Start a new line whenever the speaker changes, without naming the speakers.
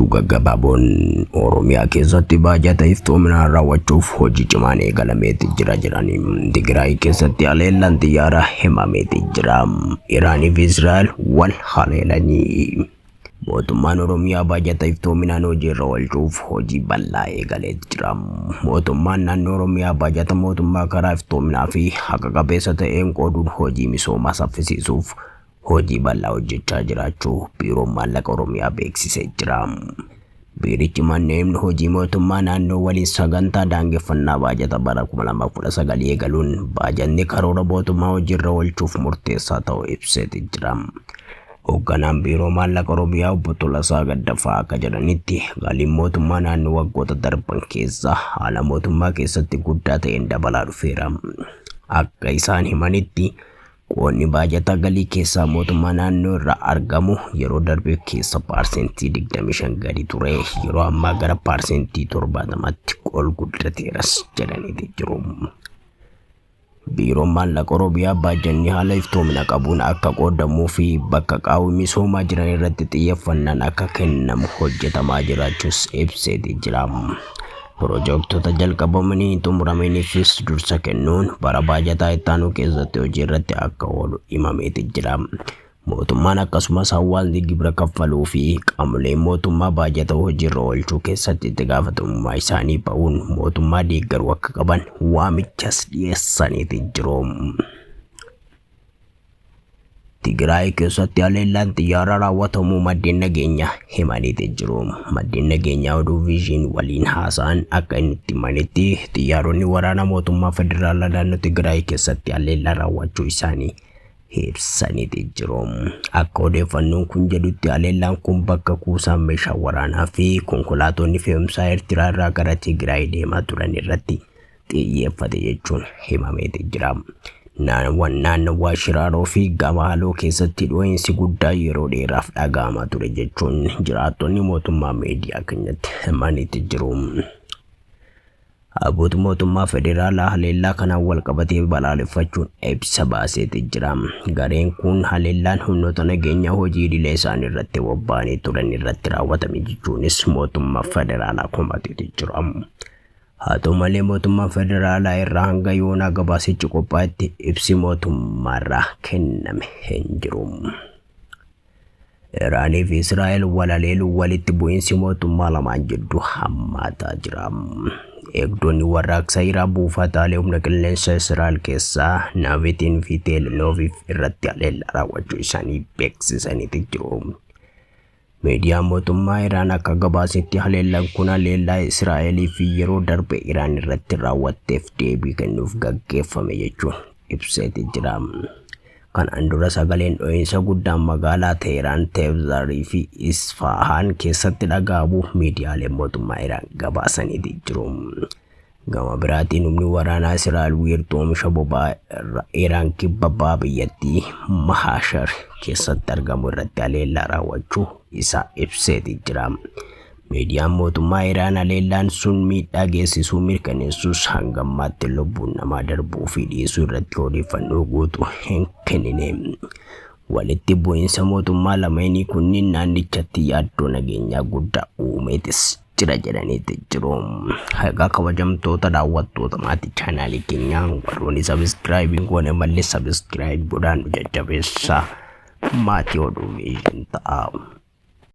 Oduu gaggabaaboon Oromiyaa keessatti baajata iftoominaa raawwachuuf hojii cimaan eegalameeti jiraniin Tigraay keessatti haleellaan xiyyaaraa himameeti jira. Iraanii fi Israa'el wal haleelanii. Mootummaan Oromiyaa baajata iftoominaan hojiirra oolchuuf hojii bal'aa eegaleeti jira. Mootummaan naannoo Oromiyaa baajata mootummaa karaa iftoominaa fi haqa qabeessa ta'een qooduun hojii misoomaa saffisiisuuf hojii bal'aa hojjechaa jiraachuu biiroon maallaqa Oromiyaa beeksisee jira. Biirichi manneen hojii mootummaa naannoo waliin sagantaa daangeffannaa baajata bara 2019 eegaluun baajanni karoora mootummaa hojiirra oolchuuf murteessaa ta'uu ibseeti jira. Hoogganaan biiroo maallaqa Oromiyaa obbo Tolasaa Gaddafaa akka jedhanitti galiin mootummaa naannoo waggoota darban keessa haala mootummaa keessatti guddaa ta'een dabalaa dhufeera. Akka isaan himanitti qoonni baajata galii keessaa mootummaa naannoo irraa argamu yeroo darbe keessa parsentii 25 gadi ture, yeroo ammaa gara parsentii 70tti ol guddateeras jedhanii jiru. Biiroon maallaqa Oromiyaa baajanni haala iftoomina qabuun akka qoodamuu fi bakka qaawwi misoomaa jiran irratti xiyyeeffannaan akka kennamu hojjetamaa jiraachuus ibseeti jira. Piroojektota jalqabamanii xumuramaniifis dursa kennuun bara baajataa itti aanu keessatti hojii irratti akka oolu himameeti jira. Mootummaan akkasumas hawaasni gibira kaffaluu fi qaamoleen mootummaa baajata hojiirra oolchuu keessatti itti gaafatamummaa isaanii ba'uun mootummaa deeggaruu akka qaban waamichas dhiyeessaniiti jiru. Tigraay keessatti haleellaan xiyyaaraa raawwatamuu maddeen nageenyaa himaniiti jiru. Maddeen nageenyaa oduu viizhin waliin haasa'an akka inni itti himanitti xiyyaaronni waraana mootummaa federaalaa naannoo Tigraay keessatti haleellaa raawwachuu isaanii ibsaniiti jiru. Akka odeeffannoon kun jedhutti haleellaan kun bakka kuusaan meeshaa waraanaa fi konkolaatonni fe'umsaa Eertiraa irraa gara Tigraay deemaa turan irratti xiyyeeffate jechuun himameeti jira. Naannawaa Shiraaroo fi Gamaaloo keessatti dho'iinsi guddaa yeroo dheeraaf dhaga'amaa ture jechuun jiraattonni mootummaa miidiyaa keenyatti himaniiti jiru. Abbootii mootummaa federaalaa haleellaa kanaan wal qabatee balaaleffachuun ibsa baaseeti jira. Gareen kun haleellaan humnoota nageenyaa hojii idilee isaanii irratti bobba'anii turan irratti raawwatame jechuunis mootummaa federaalaa komateeti jira. Haa ta'u malee mootummaa federaalaa irraa hanga yoonaa gabaasichi qophaa'etti ibsi mootummaarraa kenname hin jiru. Iraanii fi Israa'el walaleeluu walitti bu'iinsi mootummaa lamaan jidduu hammaataa jira. Eegdonni warraaqsa Iraan buufataalee humna qilleensa Israa'el keessaa Naavitiin fi Teelnooviif irratti haleellaa raawwachuu isaanii beeksisaniiti jiru. Miidiyaan mootummaa Iraan akka gabaasetti haleellaan kun haleellaa Israa'elii fi yeroo darbe Iraan irratti raawwatteef deebii kennuuf gaggeeffame jechuun ibseeti jira. Kanaan dura sagaleen dho'iinsa guddaan magaalaa Teheraan, Teebzaarii fi Isfahaan keessatti dhaga'amu miidiyaaleen mootummaa Iraan gabaasaniiti jiru. Gama biraatiin humni waraanaa Israa'el wiirtuu oomisha boba'aa Iraan kibba bahaa biyyattii Mahashar keessatti argamu irratti haleellaa raawwachuu isaa ibseeti jira. Miidiyaan mootummaa Iraan haleellaan sun miidhaa geessisuu mirkaneessuus hanga ammaatti lubbuun namaa darbuu fi dhiisuu irratti odeeffannoo guutuu hin kennine. Walitti bu'iinsa mootummaa lameenii kunniin naannichatti yaaddoo nageenyaa guddaa uumeetis jira jedhaniiti jiru. Egaa kabajamtoota daawwattoota maatii chaanaalii keenyaa warroonni sabiskiraayibii goone malee sabiskiraayib godhaan nu jajjabeessaa maatii oduu viizhin ta'a.